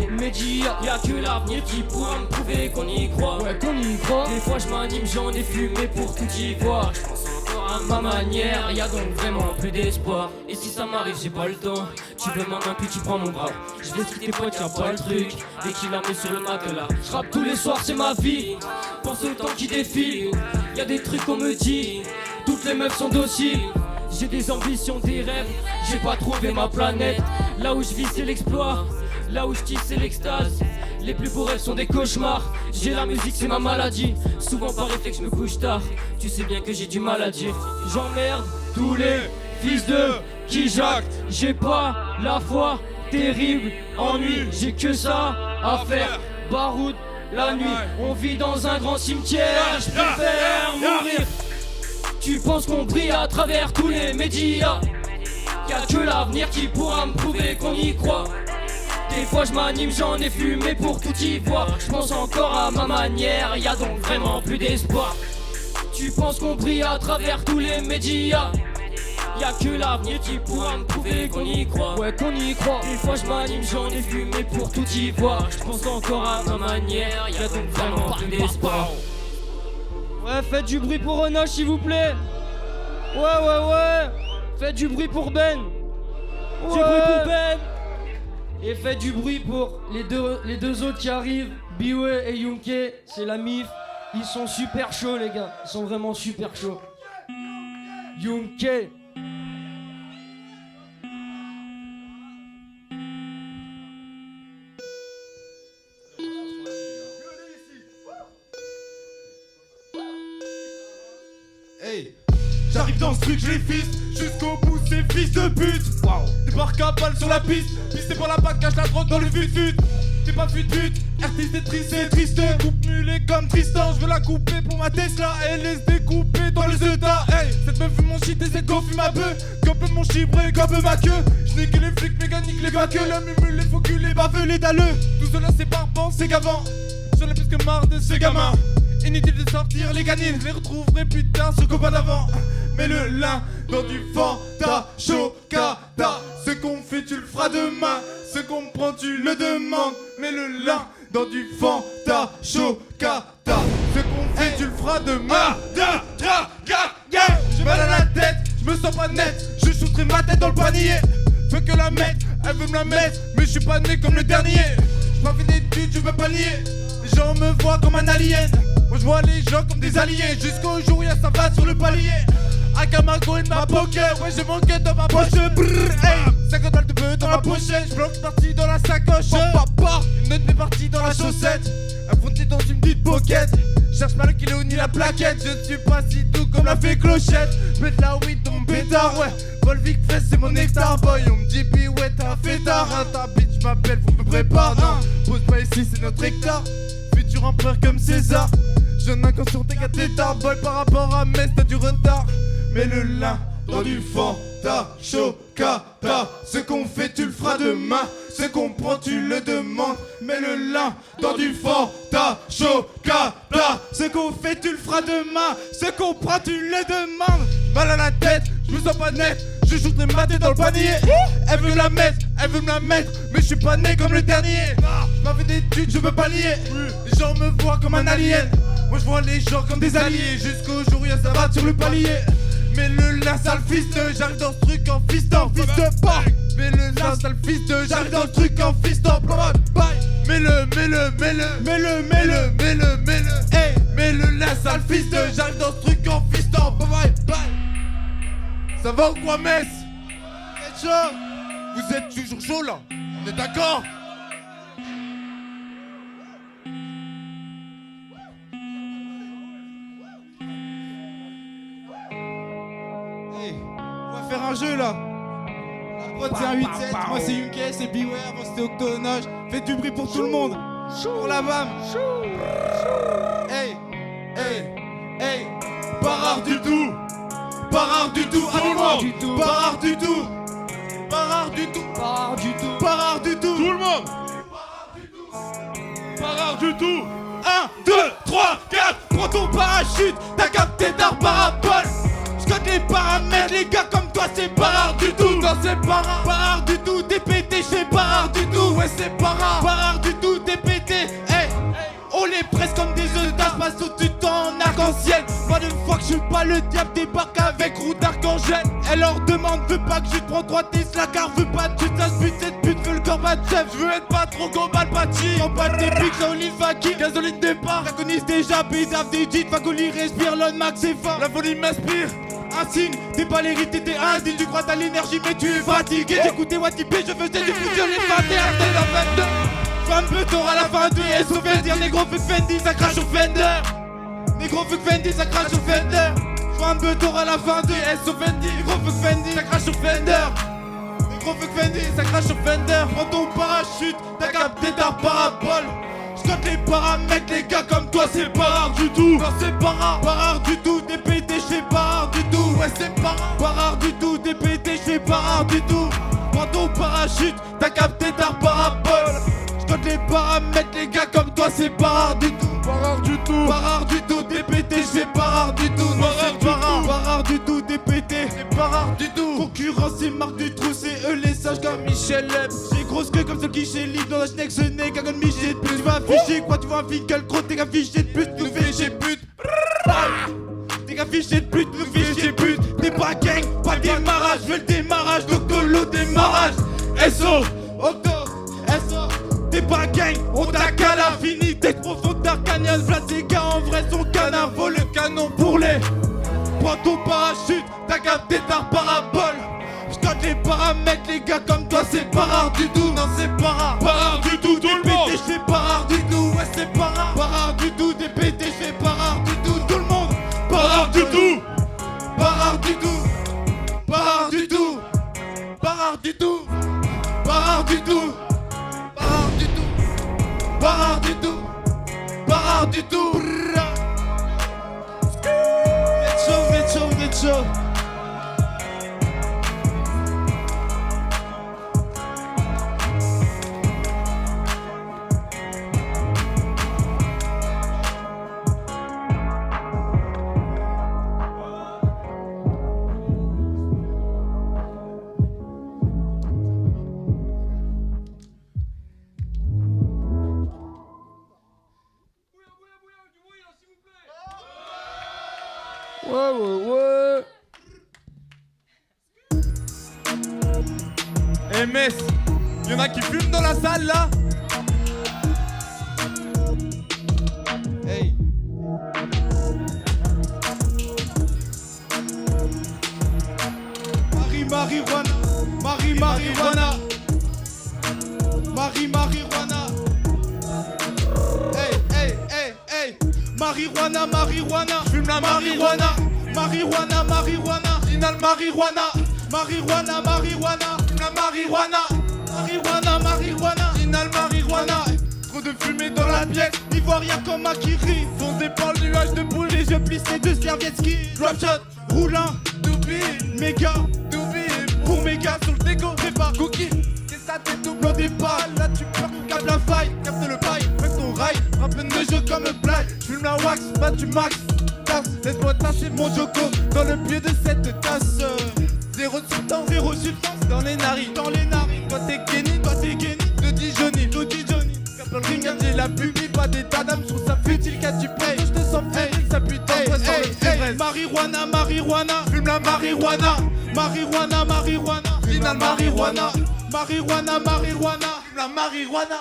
Y'a que l'avenir qui pourra me prouver qu'on y croit. Ouais, qu'on y croit. Des fois je m'anime, j'en ai fumé pour tout y voir. Je pense encore à ma manière, y'a donc vraiment plus d'espoir. Et si ça m'arrive, j'ai pas le temps. Tu veux ma main puis tu prends mon bras. Je laisse tes potes, y'a pas le truc. Dès qu'il a mis sur le matelas. Je rappe tous les soirs, c'est ma vie. Pense au temps qui défile. Y'a des trucs qu'on me dit. Toutes les meufs sont dociles. J'ai des ambitions, des rêves. J'ai pas trouvé ma planète. Là où je vis c'est l'exploit. Là où je tisse c'est l'extase. Les plus beaux rêves sont des cauchemars. J'ai la musique c'est ma maladie. Souvent par réflexe je me couche tard. Tu sais bien que j'ai du mal à dire. J'emmerde tous les fils de qui jactent. J'ai pas la foi, terrible ennui, j'ai que ça à faire. Baroud la nuit, on vit dans un grand cimetière, je préfère mourir. Tu penses qu'on brille à travers tous les médias? Y'a que l'avenir qui pourra me prouver qu'on y croit. Des fois je m'anime, j'en ai fumé pour tout y voir. Je pense encore à ma manière, y'a donc vraiment plus d'espoir. Tu penses qu'on brille à travers tous les médias? Y'a que l'avenir qui pourra me prouver qu'on y croit. Ouais, qu'on y croit. Des fois je m'anime, j'en ai fumé pour tout y voir. Je pense encore à ma manière, y'a donc vraiment plus d'espoir. Ouais, faites du bruit pour Renoche s'il vous plaît. Ouais. Faites du bruit pour Ben. Ouais. Du bruit pour Ben. Et faites du bruit pour les deux autres qui arrivent, Biway et Yunke, c'est la MIF. Ils sont super chauds les gars, ils sont vraiment super chauds. Yunke. Hey, j'arrive dans ce truc, je les fisse jusqu'au bout, ces fils de pute. Débarque à balle sur la piste, pisté par la bague, cache la drogue dans le fut-fut. T'es pas fut-fut, artiste est triste, c'est triste. Coupe mulet comme Tristan, je veux la couper pour ma Tesla. Elle laisse découper dans le Zeta. Hey, cette meuf fume mon shit et cette go fume ma bœuf. Gobe mon chibre et gobe ma queue. Je n'ai que les flics mécaniques, les baqueux. La mumule, les faux culs, les baveux, les dalleux. Tout cela c'est barbant, c'est gavant. J'en ai plus que marre de ces gamins. Inutile de sortir les canines, je les retrouverai plus tard sur copain d'avant. Mais le lin dans du Fanta Chocata. Ce qu'on fait tu le feras demain, ce qu'on prend tu le demandes. Mais le lin dans du Fanta Chocata. Ce qu'on fait tu le feras demain. J'ai mal à la tête, je me sens pas net. Je shooterai ma tête dans le panier. Veux que la mettre, elle veut me la mettre. Mais je suis pas né comme le dernier. J'ai pas fait d'études, je veux pas nier. Les gens me voient comme un alien. Moi je vois les gens comme des alliés. Jusqu'au jour où y'a ça va sur le palier. Akamago et ma poker. Ouais j'ai mon gun dans ma poche. Brrr, hey, 50 balles de bœuf dans ma pochette. J'bloque parti dans la sacoche. Une note m'est partie dans la chaussette. Affronté dans une petite pocket. Cherche pas le kilo ni la plaquette. Je ne suis pas si doux comme la fée clochette. J'mets de la weed dans mon pétard. Ouais Volvic Fest c'est mon nectar boy. On me dit puis ouais t'as fait tard. Ta bitch m'appelle faut me préparer. Non pose pas ici c'est notre hectare. Futur empereur comme César. Jeune inconscient t'es qu'à tétard. Boy par rapport à Metz t'as du retard. Mais le lin dans du Fanta Chocata. Ce qu'on fait tu le feras demain. Ce qu'on prend tu le demandes. Mais le lin dans du Fanta Chocata. Ce qu'on fait tu le feras demain. Ce qu'on prend tu le demandes. Mal à la tête, je me sens pas net. Je shooterai ma tête dans le panier. Elle veut me la mettre, elle veut me la mettre. Mais je suis pas né comme le dernier. Je m'avais d'études, je veux pas lier. Les gens me voient comme un alien. Moi je vois les gens comme des alliés. Jusqu'au jour où y'a ça va sur le palier. Mais le lin sale fils de, j'arrive dans ce truc en fiston, fils de pas. Mais le lin sale fils de, j'arrive dans le truc en fiston, bye. Mais le, hey. Mais le lin sale fils de, j'arrive dans ce truc en fiston, bye. Ça va ou quoi Metz? Vous êtes toujours chaud là? On est d'accord? On va faire un jeu là. La prod c'est un 8-7, moi c'est Yunke, c'est Beware, moi c'était Octonage. Faites du bruit pour tout le monde. Pour la BAM. Hey, pas rare du tout. Pas rare du tout, animal. Pas rare du tout. Pas rare du tout. Pas rare du tout. Tout le monde. Pas rare du tout. 1, 2, 3, 4. Prends ton parachute, t'as capté ta parabole. J'code les paramètres, les gars comme toi c'est pas rare du tout. Non c'est pas rare du tout. T'es pété, c'est pas rare du tout. Ouais c'est pas rare du tout. T'es pété, hey. On les presse comme des œufs d'âge, passe au-dessus de temps en arc-en-ciel. Pas de fois que je suis pas le diable, débarque avec roue d'arc-en-ciel. Elle leur demande, veut pas que je te prends 3 Tesla car veut pas de chute, ça se bute, cette pute veut le corps chef. Je veux être pas trop global, Pachi. En bas des pics, Shaolin Faki. Gasoline départ, j'agonise déjà, paysage des jeets. Fagoli respire, l'on max c'est fort. La folie m'inspire. Un signe, t'es pas l'hérité, t'es indigne. Tu crois t'as l'énergie mais tu es fatigué. J'écoutais Watipé, je faisais du futur les 21, t'es dans 22. Femme peut t'auras la fin du S au dire négro fuck Fendi, ça crache au Fender. Négro fuck Fendi, ça crache au Fender. J'vois un beurre à la fin du SO Fendi, gros fuck Fendi, ça crache sur Fender. Gros fuck Fendi, ça crache sur Fender. Prends ton parachute, t'as capté ta parabole. J'cote les paramètres, les gars comme toi c'est pas rare du tout. Non c'est pas rare du tout. Des pétés j'fais pas rare du tout. Ouais c'est pas rare du tout. Des pétés j'fais pas rare du tout. Prends ton parachute, t'as capté ta parabole. J'cote les paramètres, les gars comme toi c'est pas rare du tout. Pas rare du tout. Pas rare du tout. Des pétés j'fais pas rare du tout. Non c'est pas rare du tout. Des pétés c'est pas rare du tout. Concurrence c'est marque du trou, c'est eux les sages comme Michel Leb. J'ai grosse queue comme celle qui chez Ligue dans la schneck, ce n'est qu'un gun miché de plus. Tu vas afficher quoi, tu vois un finkel gros, t'es qu'un fichier de pute, nous fais chier pute. T'es qu'un fichier de pute, nous fais chier pute. T'es pas gang, pas démarrage, je veux le démarrage, Doctolo démarrage. SO, Octo, SO. T'es pas gang, on t'a qu'à la fini. T'es profond d'Arcanian, v'là tes gars en vrai son canard. Vole le canon pour les. Prends ton parachute, t'as capté ta parabole. J'cote les paramètres, les gars comme toi c'est pas rare du tout. Non c'est pas rare. Pas rare du tout, tout le monde. J'fais pas rare du tout, ouais c'est pas rare. Pas rare du tout, des pétés j'fais pas rare du tout. Tout le monde. Pas rare du tout. Pas rare du tout. Pas rare du tout. Pas rare du tout. Pas rare du tout. Pas rare du tout. Pas rare du tout. Pas rare du tout. Vite chaud. Ouais. MS, y'en a qui fument dans la salle là. Hey. Marijuana. Hey. Marijuana. J'fume la marijuana. Final marijuana. La marijuana. Final marijuana. Trop de fumée dans la pièce. Ivoirien comme Akiri. Foncé par le nuage de boule. Les yeux plissés de serviettes ski. Drop shot, roulant, doubi, méga, doubi. Pour méga sur le déco, prépare cookie. C'est ça t'es double au départ. Là tu peurs qu'on capte la faille. Capte le bail, fais ton rail. Frappe de jeu comme un blague. J'fume la wax, pas du max. Laisse-moi tasser mon joko dans le pied de cette tasse. Zéro substance dans les narines. Toi t'es Kenny, de Dijonie. Capte le ring, j'ai la pupille, pas d'état d'âme sur sa futile qu'à tu payes. Je te sens fébrile, ça putain de marijuana. Fume la marijuana. Final marijuana. La marijuana.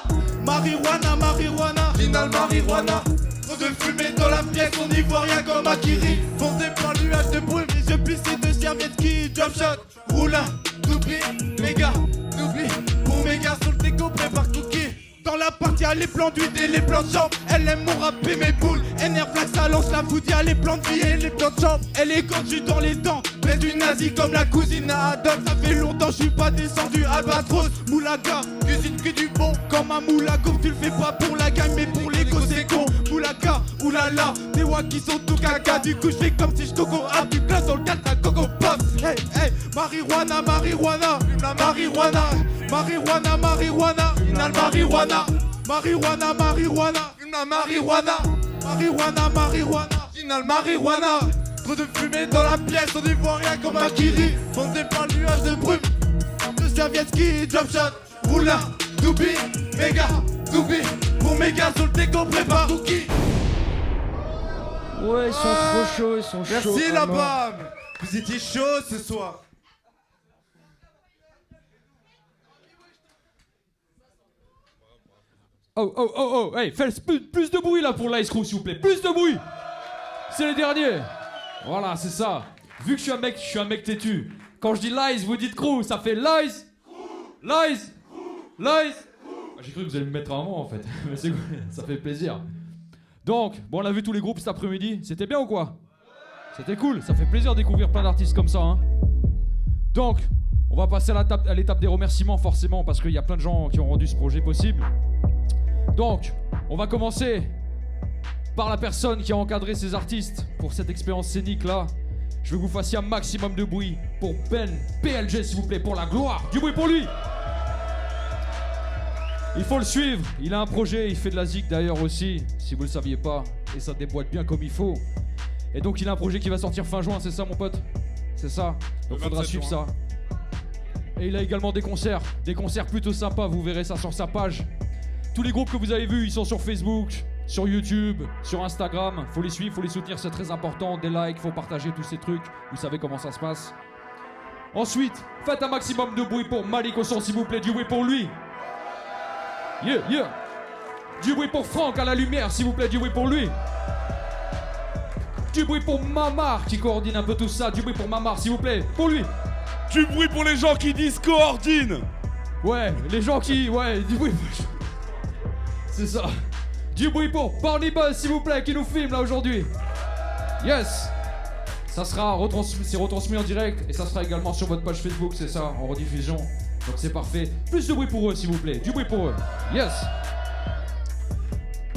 Final marijuana. Trop de fumée dans la pièce, on y voit rien comme Akiri. Foncé par le nuage de brume, les yeux plissés de serviettes qui drop shot, roulin, doubi, méga, doubi. Pour méga sur le déco, prépare cookie. Dans la partie, y'a les plans d'huile et les plans de chambre. Elle aime mon rap et mes boules. Énerve là, ça lance la foudre, y'a les plans de vie et les plans de chambre. Elle est quand dans les dents, mais du nazi comme la cousine à Adolphe. Ça fait longtemps, j'suis pas descendu, Albatros, Moulaga. Cuisine que du bon, comme un moulago. Tu le fais pas pour la gagne, mais pour l'ego, c'est con. Moulaga, oulala, des wa qui sont tout caca. Du coup, j'fais comme si j'coco à du glace dans le cadre d'un coco pop. Hey, marijuana. La marijuana. Final marijuana. La marijuana. Final marijuana. Trop de fumée dans la pièce, on y voit rien comme Akiri. Foncé par le nuage de brume. De serviettes qui drop shot, roulin, doubi, méga, doubi. Pour méga sur le déco, prépare cookie. Ouais, ils sont trop chauds, ils sont chauds. Merci la BAM. Vous étiez chaud ce soir. Oh, hey, faites plus de bruit là pour l'Ice Crew s'il vous plaît, plus de bruit. C'est les derniers. Voilà, c'est ça. Vu que je suis un mec têtu. Quand je dis lies, vous dites crew, ça fait lies. J'ai cru que vous allez me mettre un mot en fait, mais c'est cool, ça fait plaisir. Donc, bon, on a vu tous les groupes cet après-midi, c'était bien ou quoi? C'était cool, ça fait plaisir de découvrir plein d'artistes comme ça. Hein. Donc, on va passer à l'étape des remerciements forcément parce qu'il y a plein de gens qui ont rendu ce projet possible. Donc, on va commencer par la personne qui a encadré ces artistes pour cette expérience scénique là. Je veux que vous fassiez un maximum de bruit pour Ben PLG s'il vous plaît, pour la gloire. Du bruit pour lui. Il faut le suivre, il a un projet, il fait de la zik d'ailleurs aussi, si vous le saviez pas, et ça déboîte bien comme il faut. Et donc il a un projet qui va sortir fin juin, c'est ça mon pote? C'est ça, donc il faudra suivre ça. Et il a également des concerts plutôt sympas, vous verrez ça sur sa page. Tous les groupes que vous avez vus, ils sont sur Facebook, sur YouTube, sur Instagram. Faut les suivre, faut les soutenir, c'est très important. Des likes, faut partager tous ces trucs. Vous savez comment ça se passe. Ensuite, faites un maximum de bruit pour Malik au son, s'il vous plaît. Du bruit pour lui. Yeah, yeah. Du bruit pour Franck à la lumière, s'il vous plaît. Du bruit pour lui. Du bruit pour Mamar qui coordonne un peu tout ça. Du bruit pour Mamar, s'il vous plaît. Pour lui. Du bruit pour les gens qui disent coordine. Ouais, les gens qui... Ouais, du bruit... C'est ça. Du bruit pour Barney Buzz, s'il vous plaît, qui nous filme là aujourd'hui. Yes. Ça sera retransmis en direct et ça sera également sur votre page Facebook, c'est ça, en rediffusion. Donc c'est parfait. Plus de bruit pour eux, s'il vous plaît. Du bruit pour eux. Yes.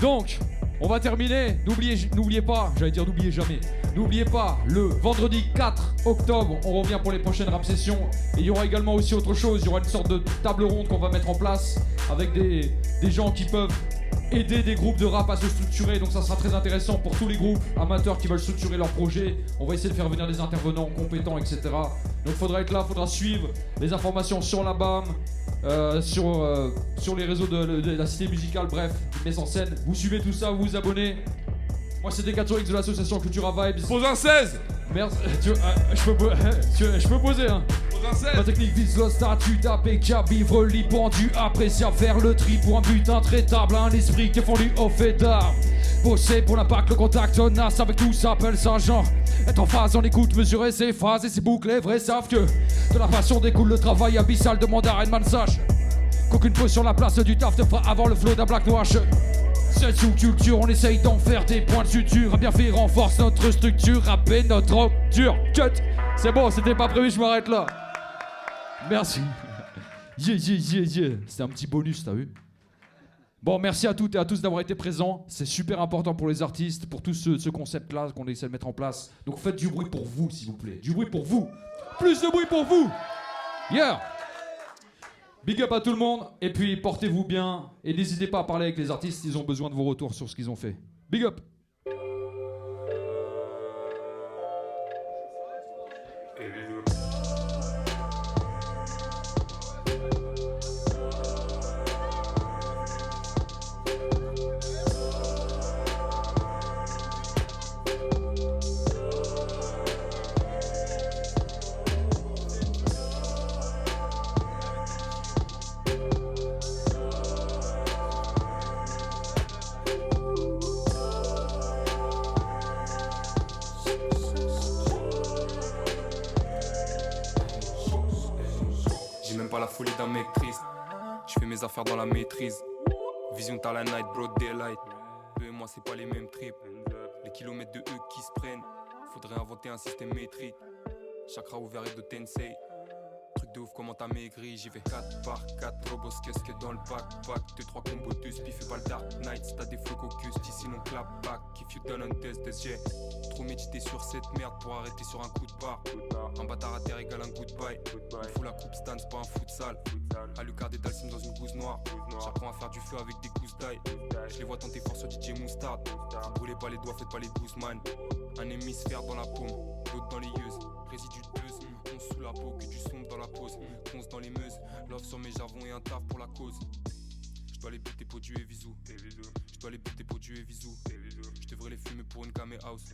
Donc, on va terminer. N'oubliez pas, j'allais dire n'oubliez jamais. N'oubliez pas, le vendredi 4 octobre, on revient pour les prochaines rap sessions. Et il y aura également aussi autre chose. Il y aura une sorte de table ronde qu'on va mettre en place avec des gens qui peuvent aider des groupes de rap à se structurer. Donc ça sera très intéressant pour tous les groupes amateurs qui veulent structurer leur projet. On va essayer de faire venir des intervenants compétents, etc. Donc il faudra être là, il faudra suivre les informations sur la BAM, sur les réseaux de la cité musicale, bref, mise en scène. Vous suivez tout ça, vous vous abonnez. Moi c'était 4X de l'association Cultura Vibes. Pose un 16. Merci. Je peux poser hein. Pose un 16. Ma technique vise le statut d'impeccable, vivre libre, pendu, appréciable, faire le tri pour un but intraitable, un esprit qui est fondu au fait d'armes. Bosser pour l'impact, le contact tenace avec tout s'appelle ça genre. Être en phase, on écoute, mesurer ses phases et ses boucles, les vrais savent que de la passion découle le travail abyssal de mandat Redman sache qu'aucune pause sur la place du taf te fera avoir le flow d'un black noir. Cette sous-culture, on essaye d'en faire des points de suture. À bien fait renforce notre structure, rapper notre dur cut. C'est bon, c'était pas prévu, je m'arrête là. Merci. Yeah. C'était un petit bonus, t'as vu? Bon, merci à toutes et à tous d'avoir été présents. C'est super important pour les artistes, pour tout ce concept-là qu'on essaie de mettre en place. Donc faites du bruit pour vous, s'il vous plaît. Du bruit pour vous. Plus de bruit pour vous. Yeah. Big up à tout le monde, et puis portez-vous bien, et n'hésitez pas à parler avec les artistes, ils ont besoin de vos retours sur ce qu'ils ont fait. Big up. Faire dans la maîtrise. Vision t'as la night, broad daylight. Eux et moi c'est pas les mêmes trips. Les kilomètres de eux qui se prennent. Faudrait inventer un système métrique. Chakra ouvert et de Tensei. Truc de ouf comment t'as maigri. J'y vais 4 par 4 robos qu'est-ce que dans le backpack. 2-3 combos de spiff et pas le dark night. Si t'as des flots caucus, sinon clap back. If you done un test, j'ai trop médité sur cette merde pour arrêter sur un coup de barre. Un bâtard à terre égale un goodbye. Il faut la coupe Stan, c'est pas un futsal. Alucard des Dalsim dans une gousse noire. J'apprends à faire du feu avec des gousses d'ail. Je les vois tenter fort sur DJ Moustard. Brûlez pas les doigts, faites pas les Guzman. Un hémisphère dans la paume, l'autre dans les yeux. Résidu de buzz, on sous la peau, que du sombre dans la pose. Ponce dans les meuses, love sur mes javons et un taf pour la cause. Je dois les buter pour Dieu et Visou. Je dois les buter pour Dieu et Visou. Je devrais les fumer pour une camé house.